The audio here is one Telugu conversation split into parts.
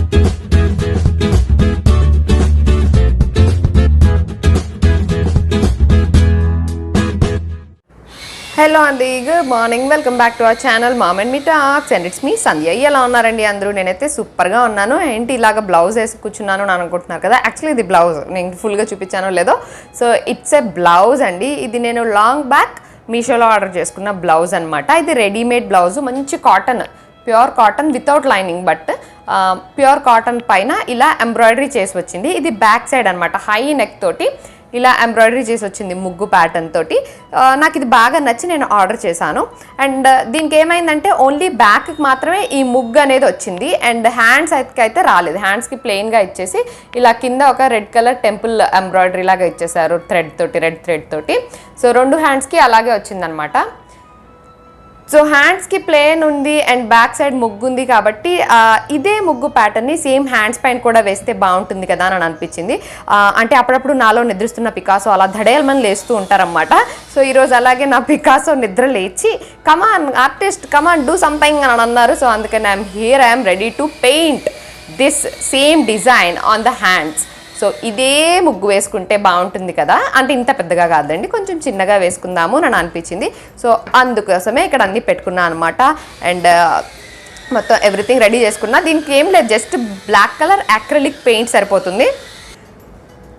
హలో అండి, good morning. Welcome back to our channel mom and me talks and it's me Sandhya. ఎలా ఉన్నారండి అందరూ? నేనైతే సూపర్గా ఉన్నాను. ఏంటి ఇలాగ బ్లౌజ్ వేసి కూర్చున్నాను అని అనుకుంటున్నారు కదా. యాక్చువల్లీ ఇది బ్లౌజ్ నేను ఫుల్గా చూపించానో లేదో. సో ఇట్స్ ఏ బ్లౌజ్ అండి. ఇది నేను లాంగ్ బ్యాక్ మీషోలో ఆర్డర్ చేసుకున్న బ్లౌజ్ అనమాట. ఇది రెడీమేడ్ బ్లౌజ్, మంచి cotton, pure cotton without lining, but pure cotton పైన ఇలా ఎంబ్రాయిడరీ చేసి వచ్చింది. ఇది బ్యాక్ సైడ్ అనమాట, హై నెక్ తోటి ఇలా ఎంబ్రాయిడరీ చేసి వచ్చింది ముగ్గు ప్యాటర్న్ తోటి. నాకు ఇది బాగా నచ్చి నేను ఆర్డర్ చేశాను. అండ్ దీనికి ఏమైందంటే ఓన్లీ బ్యాక్కి మాత్రమే ఈ ముగ్గు అనేది వచ్చింది. అండ్ హ్యాండ్స్ అయితే రాలేదు. హ్యాండ్స్కి ప్లెయిన్గా ఇచ్చేసి ఇలా కింద ఒక రెడ్ కలర్ టెంపుల్ ఎంబ్రాయిడరీ లాగా ఇచ్చేసారు థ్రెడ్ తోటి, రెడ్ థ్రెడ్ తోటి. సో 2 హ్యాండ్స్కి అలాగే వచ్చిందనమాట. సో హ్యాండ్స్కి ప్లేన్ ఉంది అండ్ బ్యాక్ సైడ్ ముగ్గు ఉంది కాబట్టి ఇదే ముగ్గు ప్యాటర్న్ని సేమ్ హ్యాండ్స్ పైన కూడా వేస్తే బాగుంటుంది కదా అని అనిపించింది. అంటే అప్పుడప్పుడు నాలో నిద్రిస్తున్న పికాసో అలా ధడేయమని లేస్తూ ఉంటారనమాట. సో ఈరోజు అలాగే నా పికాసో నిద్ర లేచి కమాన్ ఆర్టిస్ట్ కమాన్ డూ సంథింగ్ అని అన్నారు. సో అందుకని I'm ready to paint this same design on the hands. So ఇదే ముగ్గు వేసుకుంటే బాగుంటుంది కదా, అంటే ఇంత పెద్దగా కాదండి, కొంచెం చిన్నగా వేసుకుందాము అని అనిపించింది. సో అందుకోసమే ఇక్కడ అన్నీ పెట్టుకున్నాను అనమాట. అండ్ మొత్తం ఎవ్రీథింగ్ రెడీ చేసుకున్నా. దీనికి ఏం లేదు, just black colour acrylic paint సరిపోతుంది.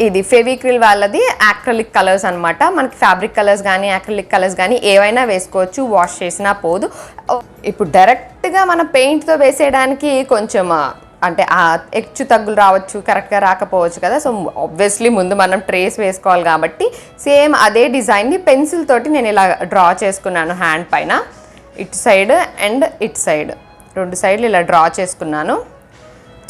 ఇది ఫెవిక్రిల్ వాళ్ళది యాక్రిలిక్ కలర్స్ అనమాట. మనకి ఫ్యాబ్రిక్ కలర్స్ కానీ యాక్రిలిక్ కలర్స్ కానీ ఏవైనా వేసుకోవచ్చు, వాష్ చేసినా పోదు. ఇప్పుడు డైరెక్ట్గా మనం పెయింట్తో వేసేయడానికి కొంచెం అంటే హెచ్చు తగ్గులు రావచ్చు, కరెక్ట్గా రాకపోవచ్చు కదా. సో ఆబ్వియస్లీ ముందు మనం ట్రేస్ వేసుకోవాలి కాబట్టి సేమ్ అదే డిజైన్ని పెన్సిల్ తోటి నేను ఇలా డ్రా చేసుకున్నాను హ్యాండ్ పైన. ఇటు సైడ్ అండ్ ఇటు సైడ్ 2 సైడ్లు ఇలా డ్రా చేసుకున్నాను.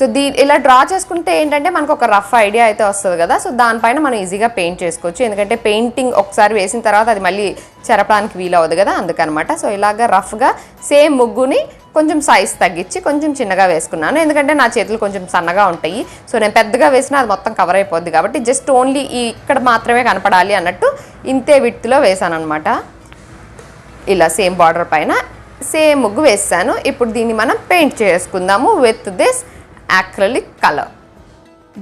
సో ఇలా డ్రా చేసుకుంటే ఏంటంటే మనకు ఒక రఫ్ ఐడియా అయితే వస్తుంది కదా. సో దానిపైన మనం ఈజీగా పెయింట్ చేసుకోవచ్చు, ఎందుకంటే పెయింటింగ్ ఒకసారి వేసిన తర్వాత అది మళ్ళీ చెరపడానికి వీలవదు కదా, అందుకనమాట. సో ఇలాగా రఫ్గా సేమ్ ముగ్గుని కొంచెం సైజ్ తగ్గించి కొంచెం చిన్నగా వేసుకున్నాను, ఎందుకంటే నా చేతులు కొంచెం సన్నగా ఉంటాయి. సో నేను పెద్దగా వేసినా అది మొత్తం కవర్ అయిపోద్ది కాబట్టి జస్ట్ ఓన్లీ ఇక్కడ మాత్రమే కనపడాలి అన్నట్టు ఇంతే విడ్త్లో వేసాను అనమాట. ఇలా సేమ్ బార్డర్ పైన సేమ్ ముగ్గు వేసాను. ఇప్పుడు దీన్ని మనం పెయింట్ చేసుకుందాము విత్ దిస్ యాక్రిలిక్ కలర్.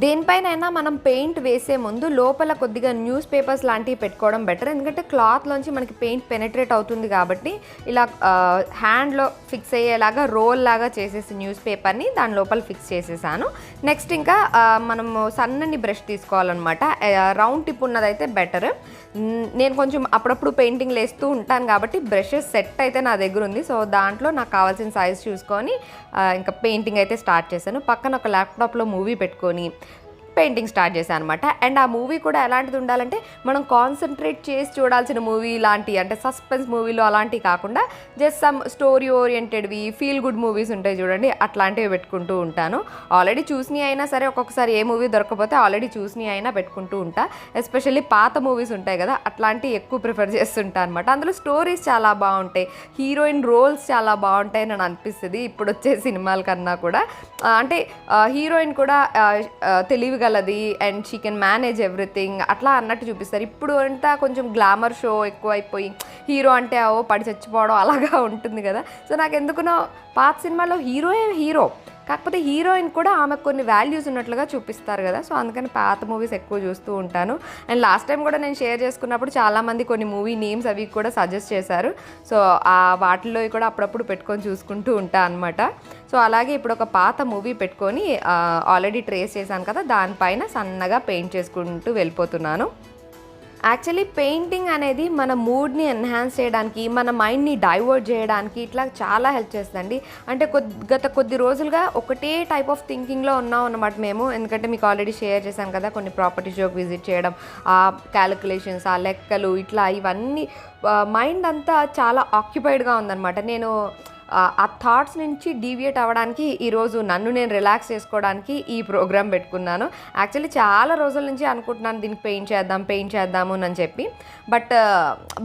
దేనిపైనైనా మనం పెయింట్ వేసే ముందు లోపల కొద్దిగా న్యూస్ పేపర్స్ లాంటివి పెట్టుకోవడం బెటర్, ఎందుకంటే క్లాత్లోంచి మనకి పెయింట్ పెనట్రేట్ అవుతుంది కాబట్టి ఇలా హ్యాండ్లో ఫిక్స్ అయ్యేలాగా రోల్ లాగా చేసేసి న్యూస్ పేపర్ని దాని లోపల ఫిక్స్ చేసేసాను. నెక్స్ట్ ఇంకా మనము సన్నని బ్రష్ తీసుకోవాలన్నమాట. రౌండ్ టిప్ ఉన్నదైతే బెటర్. నేను కొంచెం అప్పుడప్పుడు పెయింటింగ్ వేస్తూ ఉంటాను కాబట్టి బ్రషెస్ సెట్ అయితే నా దగ్గర ఉంది. సో దాంట్లో నాకు కావాల్సిన సైజ్ చూసుకొని ఇంకా పెయింటింగ్ అయితే స్టార్ట్ చేశాను. పక్కన ఒక ల్యాప్టాప్లో మూవీ పెట్టుకొని పెయింటింగ్ స్టార్ట్ చేశాను అనమాట. అండ్ ఆ మూవీ కూడా ఎలాంటిది ఉండాలంటే మనం కాన్సన్ట్రేట్ చేసి చూడాల్సిన మూవీ లాంటి, అంటే సస్పెన్స్ మూవీలో అలాంటివి కాకుండా జస్ట్ సమ్ స్టోరీ ఓరియంటెడ్వి, ఫీల్ గుడ్ మూవీస్ ఉంటాయి చూడండి, అట్లాంటివి పెట్టుకుంటూ ఉంటాను. ఆల్రెడీ చూసినవి అయినా సరే, ఒక్కొక్కసారి ఏ మూవీ దొరకకపోతే ఆల్రెడీ చూసినవి అయినా పెట్టుకుంటూ ఉంటా. ఎస్పెషల్లీ పాత మూవీస్ ఉంటాయి కదా, అట్లాంటివి ఎక్కువ ప్రిఫర్ చేస్తుంటా అనమాట. అందులో స్టోరీస్ చాలా బాగుంటాయి, హీరోయిన్ రోల్స్ చాలా బాగుంటాయి అని అనిపిస్తుంది ఇప్పుడు వచ్చే సినిమాల కన్నా కూడా. అంటే హీరోయిన్ కూడా తెలివిగలది and she can manage everything అట్లా అన్నట్టు చూపిస్తారు. ఇప్పుడు అంతా కొంచెం గ్లామర్ షో ఎక్కువైపోయి హీరో అంటే పడి చచ్చిపోవడం అలాగా ఉంటుంది కదా. సో నాకు ఎందుకునో పాత సినిమాలో హీరో కాకపోతే హీరోయిన్ కూడా ఆమెకు కొన్ని వాల్యూస్ ఉన్నట్లుగా చూపిస్తారు కదా. సో అందుకని పాత మూవీస్ ఎక్కువ చూస్తూ ఉంటాను. అండ్ లాస్ట్ టైం కూడా నేను షేర్ చేసుకున్నప్పుడు చాలామంది కొన్ని మూవీ నేమ్స్ అవి కూడా సజెస్ట్ చేశారు. సో వాటిల్లో కూడా అప్పుడప్పుడు పెట్టుకొని చూసుకుంటూ ఉంటాను అనమాట. సో అలాగే ఇప్పుడు ఒక పాత మూవీ పెట్టుకొని ఆల్రెడీ ట్రేస్ చేశాను కదా, దానిపైన సన్నగా పెయింట్ చేసుకుంటూ వెళ్ళిపోతున్నాను. యాక్చువల్లీ పెయింటింగ్ అనేది మన మూడ్ని ఎన్హాన్స్ చేయడానికి, మన మైండ్ని డైవర్ట్ చేయడానికి ఇట్లా చాలా హెల్ప్ చేస్తుందండి. అంటే గత కొద్ది రోజులుగా ఒకటే టైప్ ఆఫ్ థింకింగ్లో ఉన్నాం అన్నమాట మేము. ఎందుకంటే మీకు ఆల్రెడీ షేర్ చేశాను కదా, కొన్ని ప్రాపర్టీ షోకి విజిట్ చేయడం, ఆ క్యాలిక్యులేషన్స్, ఆ లెక్కలు, ఇట్లా ఇవన్నీ మైండ్ అంతా చాలా ఆక్యుపైడ్గా ఉందన్నమాట. నేను ఆ థాట్స్ నుంచి డీవియేట్ అవ్వడానికి ఈరోజు నన్ను నేను రిలాక్స్ చేసుకోవడానికి ఈ ప్రోగ్రామ్ పెట్టుకున్నాను. యాక్చువల్లీ చాలా రోజుల నుంచి అనుకుంటున్నాను దీనికి పెయింట్ చేద్దాము అని చెప్పి. బట్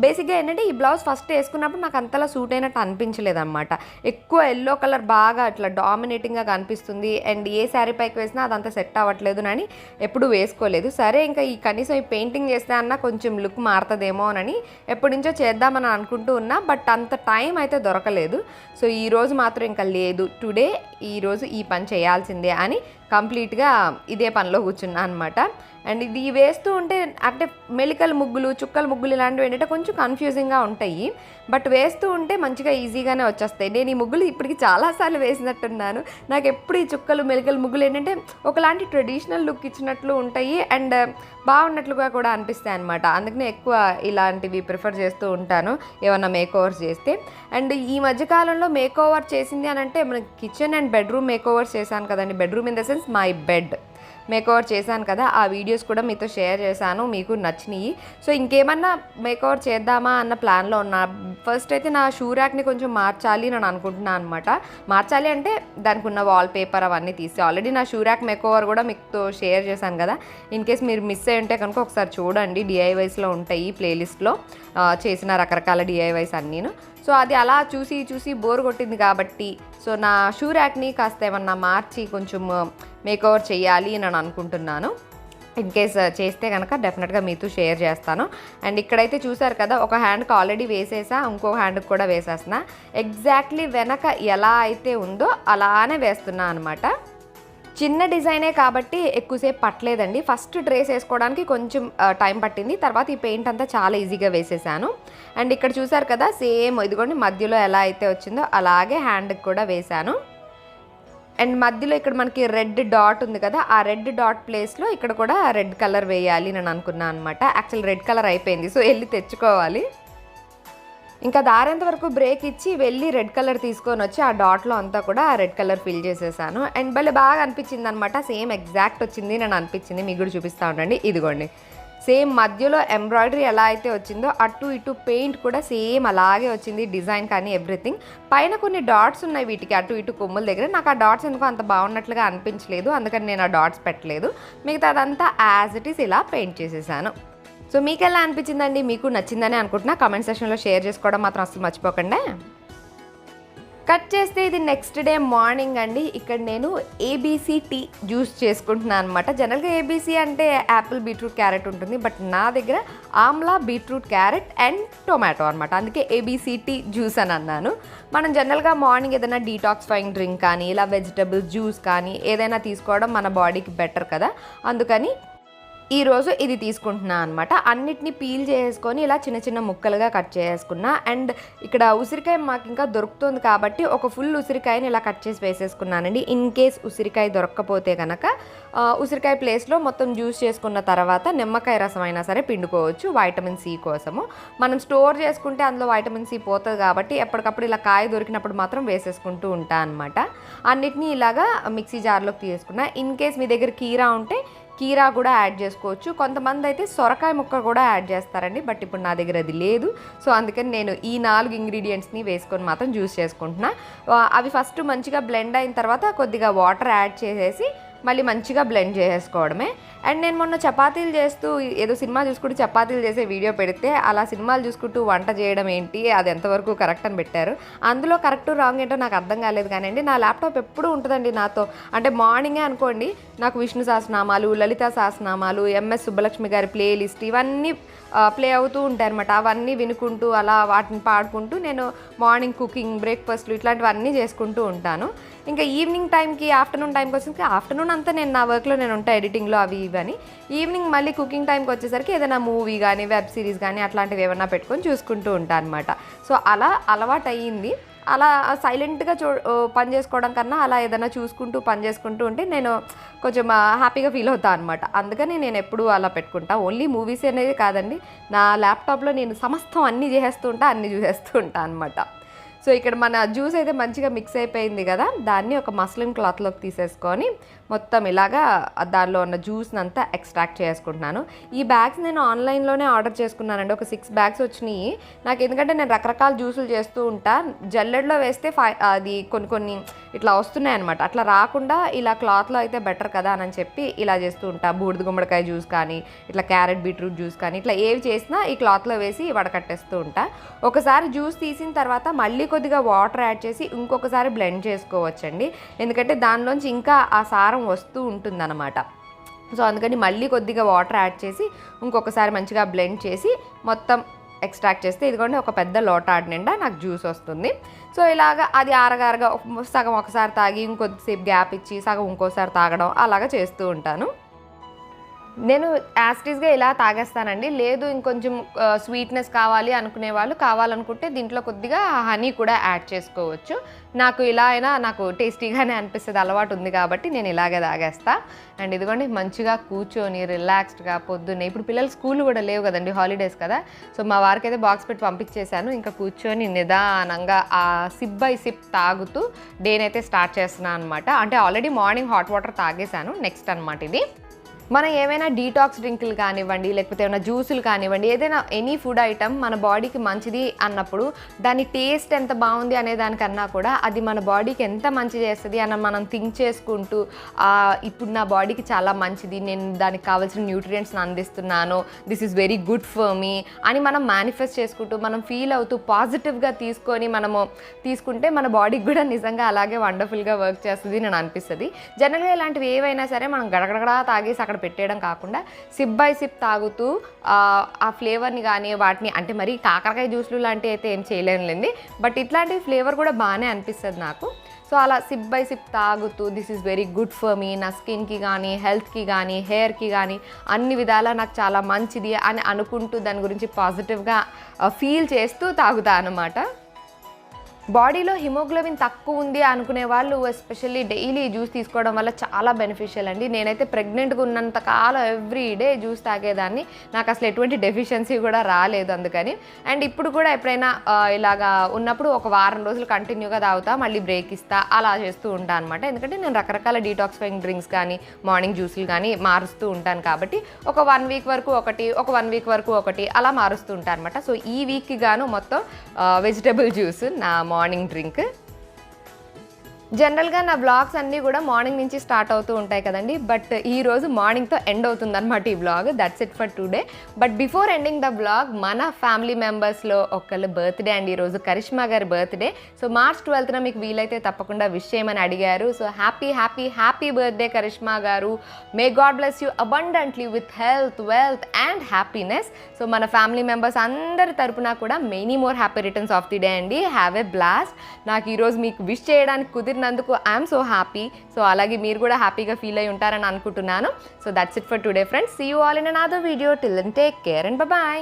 బేసిక్గా ఏంటంటే ఈ బ్లౌజ్ ఫస్ట్ వేసుకున్నప్పుడు నాకు అంతలా సూట్ అయినట్టు అనిపించలేదు అనమాట. ఎక్కువ ఎల్లో కలర్ బాగా ఇట్లా డామినేటింగ్గా కనిపిస్తుంది అండ్ ఏ శారీ పైకి వేసినా అదంతా సెట్ అవ్వట్లేదు అని ఎప్పుడు వేసుకోలేదు. సరే ఇంకా కనీసం ఈ పెయింటింగ్ చేస్తే అన్నా కొంచెం లుక్ మారుతుందేమో అని ఎప్పటి నుంచో చేద్దామని అనుకుంటూ ఉన్నా, బట్ అంత టైం అయితే దొరకలేదు. సో ఈరోజు మాత్రం ఇంకా లేదు, టుడే ఈరోజు ఈ పని చేయాల్సిందే అని కంప్లీట్గా ఇదే పనిలో కూర్చున్నా అనమాట. అండ్ ఇది వేస్తూ ఉంటే అంటే మెలికల ముగ్గులు, చుక్కల ముగ్గులు ఇలాంటివి ఏంటంటే కొంచెం కన్ఫ్యూజింగ్గా ఉంటాయి, బట్ వేస్తూ ఉంటే మంచిగా ఈజీగానే వచ్చేస్తాయి. నేను ఈ ముగ్గులు ఇప్పటికి చాలాసార్లు వేసినట్టున్నాను. నాకు ఎప్పుడు ఈ చుక్కలు మెలికల ముగ్గులు ఏంటంటే ఒకలాంటి ట్రెడిషనల్ లుక్ ఇచ్చినట్లు ఉంటాయి అండ్ బాగున్నట్లుగా కూడా అనిపిస్తాయి అనమాట. అందుకనే ఎక్కువ ఇలాంటివి ప్రిఫర్ చేస్తూ ఉంటాను ఏమన్నా మేక్ ఓవర్స్ చేస్తే. అండ్ ఈ మధ్యకాలంలో మేక్ ఓవర్ చేసింది అని అంటే మన kitchen and bedroom make overs చేశాను కదండి. Bedroom in the sense my bed make over చేశాను కదా, ఆ వీడియోస్ కూడా మీతో షేర్ చేశాను, మీకు నచ్చినాయి. సో ఇంకేమన్నా మేక్ ఓవర్ చేద్దామా అన్న ప్లాన్లో ఉన్నా. ఫస్ట్ అయితే నా షూ ర్యాక్ని కొంచెం మార్చాలి నేను అనుకుంటున్నాను అనమాట. మార్చాలి అంటే దానికి ఉన్న వాల్ పేపర్ అవన్నీ తీసి ఆల్రెడీ నా షూ ర్యాక్ మేక్ ఓవర్ కూడా మీతో షేర్ చేశాను కదా. ఇన్ కేస్ మీరు మిస్ అయ్యి ఉంటే కనుక ఒకసారి చూడండి, డిఐవైస్లో ఉంటాయి ప్లేలిస్ట్లో చేసిన రకరకాల డిఐవైస్ అన్నీను. సో అది అలా చూసి చూసి బోర్ కొట్టింది కాబట్టి సో నా షూ ర్యాక్ని కాస్త ఏమన్నా మార్చి కొంచెం మేక్ ఓవర్ చేయాలి అని అనుకుంటున్నాను. ఇన్ కేస్ చేస్తే కనుక డెఫినెట్గా మీతో షేర్ చేస్తాను. అండ్ ఇక్కడైతే చూసారు కదా, ఒక హ్యాండ్కి ఆల్రెడీ వేసేసా, ఇంకో హ్యాండ్కి కూడా వేసేస్తున్నా. ఎగ్జాక్ట్లీ వెనక ఎలా అయితే ఉందో అలానే వేస్తున్నా అనమాట. చిన్న డిజైనే కాబట్టి ఎక్కువసేపు పట్టలేదండి. ఫస్ట్ డ్రెస్ వేసుకోవడానికి కొంచెం టైం పట్టింది, తర్వాత ఈ పెయింట్ అంతా చాలా ఈజీగా వేసేసాను. అండ్ ఇక్కడ చూసారు కదా, సేమ్ ఇదిగోండి మధ్యలో ఎలా అయితే వచ్చిందో అలాగే హ్యాండ్కి కూడా వేశాను. అండ్ మధ్యలో ఇక్కడ మనకి రెడ్ డాట్ ఉంది కదా, ఆ రెడ్ డాట్ ప్లేస్లో ఇక్కడ కూడా రెడ్ కలర్ వేయాలి నేను అనుకున్నాను అనమాట. యాక్చువల్ రెడ్ కలర్ అయిపోయింది, సో వెళ్ళి తెచ్చుకోవాలి. ఇంకా దారేంత వరకు బ్రేక్ ఇచ్చి వెళ్ళి రెడ్ కలర్ తీసుకొని వచ్చి ఆ డాట్లో అంతా కూడా రెడ్ కలర్ ఫిల్ చేసేసాను. అండ్ భలే బాగా అనిపించింది అనమాట. సేమ్ ఎగ్జాక్ట్ వచ్చింది నేను అనిపించింది. మీకు కూడా చూపిస్తూ ఉండండి. ఇదిగోండి సేమ్ మధ్యలో ఎంబ్రాయిడరీ ఎలా అయితే వచ్చిందో అటు ఇటు పెయింట్ కూడా సేమ్ అలాగే వచ్చింది, డిజైన్ కానీ ఎవ్రీథింగ్. పైన కొన్ని డాట్స్ ఉన్నాయి వీటికి అటు ఇటు కొమ్ముల దగ్గర. నాకు ఆ డాట్స్ ఎందుకో అంత బాగున్నట్లుగా అనిపించలేదు, అందుకని నేను ఆ డాట్స్ పెట్టలేదు. మిగతా అదంతా యాజ్ ఇట్ ఈస్ ఇలా పెయింట్ చేసేసాను. సో మీకు ఎలా అనిపించిందండి? మీకు నచ్చిందని అనుకుంటున్నా. కామెంట్ సెక్షన్లో షేర్ చేసుకోవడం మాత్రం అసలు మర్చిపోకండి. కట్ చేస్తే ఇది నెక్స్ట్ డే మార్నింగ్ అండి. ఇక్కడ నేను ఏబీసీ టీ జ్యూస్ చేసుకుంటున్నాను అనమాట. జనరల్గా ఏబీసీ అంటే యాపిల్, బీట్రూట్, క్యారెట్ ఉంటుంది, బట్ నా దగ్గర Amla, beetroot, carrot and tomato అనమాట. అందుకే ఏబీసీ టీ జ్యూస్ అని అన్నాను. మనం జనరల్గా మార్నింగ్ ఏదైనా డీటాక్సిఫైయింగ్ డ్రింక్ కానీ ఇలా వెజిటబుల్ జ్యూస్ కానీ ఏదైనా తీసుకోవడం మన బాడీకి బెటర్ కదా, అందుకని ఈరోజు ఇది తీసుకుంటున్నాను అనమాట. అన్నిటినీ పీల్ చేసుకొని ఇలా చిన్న చిన్న ముక్కలుగా కట్ చేసుకున్నా. అండ్ ఇక్కడ ఉసిరికాయ మాకు ఇంకా దొరుకుతుంది కాబట్టి ఒక ఫుల్ ఉసిరికాయని ఇలా కట్ చేసి వేసేసుకున్నానండి. ఇన్ కేస్ ఉసిరికాయ దొరక్కపోతే కనుక ఉసిరికాయ ప్లేస్లో మొత్తం జ్యూస్ చేసుకున్న తర్వాత నిమ్మకాయ రసం అయినా సరే పిండుకోవచ్చు వైటమిన్ సి కోసము. మనం స్టోర్ చేసుకుంటే అందులో వైటమిన్ సి పోతుంది కాబట్టి ఎప్పటికప్పుడు ఇలా కాయ దొరికినప్పుడు మాత్రం వేసేసుకుంటూ ఉంటాను అనమాట. అన్నిటినీ ఇలాగా మిక్సీ జార్లోకి తీసుకున్నా. ఇన్ కేస్ మీ దగ్గర కీరా ఉంటే కీరా కూడా యాడ్ చేసుకోవచ్చు. కొంతమంది అయితే సొరకాయ ముక్క కూడా యాడ్ చేస్తారండి, బట్ ఇప్పుడు నా దగ్గర అది లేదు. సో అందుకని నేను ఈ 4 ఇంగ్రీడియంట్స్ని వేసుకొని మాత్రం జ్యూస్ చేసుకుంటున్నా. అవి ఫస్ట్ మంచిగా బ్లెండ్ అయిన తర్వాత కొద్దిగా వాటర్ యాడ్ చేసేసి మళ్ళీ మంచిగా బ్లెండ్ చేసేసుకోవడమే. అండ్ నేను మొన్న చపాతీలు చేస్తూ ఏదో సినిమా చూసుకుంటూ చపాతీలు చేసే వీడియో పెడితే అలా సినిమాలు చూసుకుంటూ వంట చేయడం ఏంటి, అది ఎంతవరకు కరెక్ట్ అని పెట్టారు. అందులో కరెక్ట్ రాంగ్ ఏంటో నాకు అర్థం కాలేదు. కానీ నా ల్యాప్టాప్ ఎప్పుడూ ఉంటుందండి నాతో. అంటే మార్నింగే అనుకోండి నాకు విష్ణు సహస్రనామాలు, లలితా సహస్రనామాలు, ఎంఎస్ సుబ్బలక్ష్మి గారి ప్లేలిస్ట్ ఇవన్నీ ప్లే అవుతూ ఉంటాయి అనమాట. అవన్నీ వినుకుంటూ అలా వాటిని పాడుకుంటూ నేను మార్నింగ్ కుకింగ్, బ్రేక్ఫాస్ట్లు ఇట్లాంటివన్నీ చేసుకుంటూ ఉంటాను. ఇంకా ఈవినింగ్ టైంకి, ఆఫ్టర్నూన్ టైంకి వచ్చేసరికి ఆఫ్టర్నూన్ అంతా నేను నా వర్క్లో నేను ఉంటాను, ఎడిటింగ్లో అవి ఇవని. ఈవినింగ్ మళ్ళీ కుకింగ్ టైంకి వచ్చేసరికి ఏదైనా మూవీ కానీ వెబ్ సిరీస్ కానీ అట్లాంటివి ఏమన్నా పెట్టుకొని చూసుకుంటూ ఉంటాను అనమాట. సో అలా అలవాటు అయ్యింది. అలా సైలెంట్గా పని చేసుకోవడం కన్నా అలా ఏదైనా చూసుకుంటూ పని చేసుకుంటూ ఉంటే నేను కొంచెం హ్యాపీగా ఫీల్ అవుతాను అనమాట. అందుకని నేను ఎప్పుడూ అలా పెట్టుకుంటా. ఓన్లీ మూవీస్ అనేది కాదండి, నా ల్యాప్టాప్లో నేను సమస్తం అన్నీ చేసేస్తూ ఉంటా, అన్నీ చూసేస్తూ ఉంటాను అనమాట. సో ఇక్కడ మన జ్యూస్ అయితే మంచిగా మిక్స్ అయిపోయింది కదా, దాన్ని ఒక మస్లిన్ క్లాత్లోకి తీసేసుకొని మొత్తం ఇలాగా దానిలో ఉన్న జ్యూస్ని అంతా ఎక్స్ట్రాక్ట్ చేసుకుంటున్నాను. ఈ బ్యాగ్స్ నేను ఆన్లైన్లోనే ఆర్డర్ చేసుకున్నానండి. ఒక 6 బ్యాగ్స్ వచ్చినాయి నాకు. ఎందుకంటే నేను రకరకాల జ్యూసులు చేస్తూ ఉంటా. జల్లెడలో వేస్తే అది కొన్ని ఇట్లా వస్తున్నాయి అనమాట. అట్లా రాకుండా ఇలా క్లాత్లో అయితే బెటర్ కదా అని చెప్పి ఇలా చేస్తూ ఉంటా. బూడిద గుమ్మడికాయ జ్యూస్ కానీ, ఇట్లా క్యారెట్ బీట్రూట్ జ్యూస్ కానీ, ఇట్లా ఏవి చేసినా ఈ క్లాత్లో వేసి వడకట్టేస్తూ ఉంటా. ఒకసారి జ్యూస్ తీసిన తర్వాత మళ్ళీ కొద్దిగా వాటర్ యాడ్ చేసి ఇంకొకసారి బ్లెండ్ చేసుకోవచ్చండి. ఎందుకంటే దానిలోంచి ఇంకా ఆ సారం వస్తూ ఉంటుందన్నమాట. సో అందుకని మళ్ళీ కొద్దిగా వాటర్ యాడ్ చేసి ఇంకొకసారి మంచిగా బ్లెండ్ చేసి మొత్తం ఎక్స్ట్రాక్ట్ చేస్తే ఇదిగోండి ఒక పెద్ద లోటాడ్ నిండా నాకు జ్యూస్ వస్తుంది. సో ఇలాగ అది ఆరగారగా సగం ఒకసారి తాగి ఇంకొద్దిసేపు గ్యాప్ ఇచ్చి సగం ఇంకోసారి తాగడం అలాగా చేస్తూ ఉంటాను. నేను యాస్టీస్గా ఇలా తాగేస్తానండి. లేదు ఇంకొంచెం స్వీట్నెస్ కావాలి అనుకునే వాళ్ళు కావాలనుకుంటే దీంట్లో కొద్దిగా హనీ కూడా యాడ్ చేసుకోవచ్చు. నాకు ఇలా అయినా నాకు టేస్టీగానే అనిపిస్తుంది, అలవాటు ఉంది కాబట్టి నేను ఇలాగే తాగేస్తా. అండ్ ఇదిగోండి మంచిగా కూర్చొని రిలాక్స్డ్గా పొద్దున్నే, ఇప్పుడు పిల్లలు స్కూల్ కూడా లేవు కదండి, హాలిడేస్ కదా, సో మా వారికి అయితే బాక్స్ పెట్టి పంపించేశాను. ఇంకా కూర్చొని నిదానంగా ఆ సిప్ బై సిప్ తాగుతూ డేనైతే స్టార్ట్ చేస్తున్నాను అనమాట. అంటే ఆల్రెడీ మార్నింగ్ హాట్ వాటర్ తాగేశాను, నెక్స్ట్ అనమాట ఇది. మనం ఏమైనా డీటాక్స్ డ్రింకులు కానివ్వండి, లేకపోతే ఏమైనా జ్యూసులు కానివ్వండి, ఏదైనా ఎనీ ఫుడ్ ఐటమ్ మన బాడీకి మంచిది అన్నప్పుడు దాని టేస్ట్ ఎంత బాగుంది అనే దానికన్నా కూడా అది మన బాడీకి ఎంత మంచి చేస్తుంది అని మనం థింక్ చేసుకుంటూ ఇప్పుడు నా బాడీకి చాలా మంచిది, నేను దానికి కావాల్సిన న్యూట్రియంట్స్ని అందిస్తున్నాను, this is very good for me అని మనం మేనిఫెస్ట్ చేసుకుంటూ మనం ఫీల్ అవుతూ పాజిటివ్గా మనము తీసుకుంటే మన బాడీకి కూడా నిజంగా అలాగే వండర్ఫుల్గా వర్క్ చేస్తుంది నేను అనిపిస్తుంది. జనరల్గా ఇలాంటివి ఏవైనా సరే మనం గడగడగడా తాగేసి అక్కడ పెట్టేయడం కాకుండా సిప్ బై సిప్ తాగుతూ ఆ ఫ్లేవర్ని కానీ వాటిని, అంటే మరి కాకరకాయ జ్యూస్లు లాంటివి అయితే ఏం చేయలేనులేండి, బట్ ఇట్లాంటి ఫ్లేవర్ కూడా బాగానే అనిపిస్తుంది నాకు. సో అలా సిప్ బై సిప్ తాగుతూ this is very good for me, నా స్కిన్కి కానీ హెల్త్కి కానీ హెయిర్కి కానీ అన్ని విధాలా నాకు చాలా మంచిది అని అనుకుంటూ దాని గురించి పాజిటివ్గా ఫీల్ చేస్తూ తాగుతా అన్నమాట. బాడీలో హిమోగ్లోబిన్ తక్కువ ఉంది అనుకునే వాళ్ళు ఎస్పెషల్లీ డైలీ జ్యూస్ తీసుకోవడం వల్ల చాలా బెనిఫిషియల్ అండి. నేనైతే ప్రెగ్నెంట్గా ఉన్నంత కాలం ఎవ్రీ డే జ్యూస్ తాగేదాన్ని, నాకు అసలు ఎటువంటి డెఫిషియన్సీ కూడా రాలేదు అందుకని. అండ్ ఇప్పుడు కూడా ఎప్పుడైనా ఇలాగా ఉన్నప్పుడు ఒక వారం రోజులు కంటిన్యూగా తాగుతా, మళ్ళీ బ్రేక్ ఇస్తా, అలా చేస్తూ ఉంటాను అనమాట. ఎందుకంటే నేను రకరకాల డీటాక్సిఫైయింగ్ డ్రింక్స్ కానీ మార్నింగ్ జ్యూసులు కానీ మారుస్తూ ఉంటాను కాబట్టి ఒక 1 వీక్ వరకు ఒకటి, ఒక 1 వీక్ వరకు ఒకటి అలా మారుస్తూ ఉంటాను అనమాట. సో ఈ వీక్కి గాను మొత్తం వెజిటబుల్ జ్యూస్ నా మార్నింగ్ డ్రింక్. జనరల్గా నా వ్లాగ్స్ అన్నీ కూడా మార్నింగ్ నుంచి స్టార్ట్ అవుతూ ఉంటాయి కదండి, బట్ ఈరోజు మార్నింగ్తో ఎండ్ అవుతుంది అనమాట ఈ vlog. That's it for today. But before ending the vlog, మన ఫ్యామిలీ మెంబర్స్లో ఒకళ్ళు బర్త్డే అండి ఈరోజు, కరిష్మా గారి బర్త్డే. సో March 12th మీకు వీలైతే తప్పకుండా విష్ చేయమని అడిగారు. So happy happy happy birthday Karishma గారు. May God bless you abundantly with health, wealth and happiness. So మన ఫ్యామిలీ మెంబర్స్ అందరి తరపున కూడా many more happy returns of the day అండి. Have a blast. నాకు ఈరోజు మీకు విష్ చేయడానికి కుదిరినందుకు ఐఎమ్ సో హ్యాపీ. సో అలాగే మీరు కూడా హ్యాపీగా ఫీల్ అయి ఉంటారని అనుకుంటున్నాను. So that's it for today friends. See you all in another video. Till then take care and by.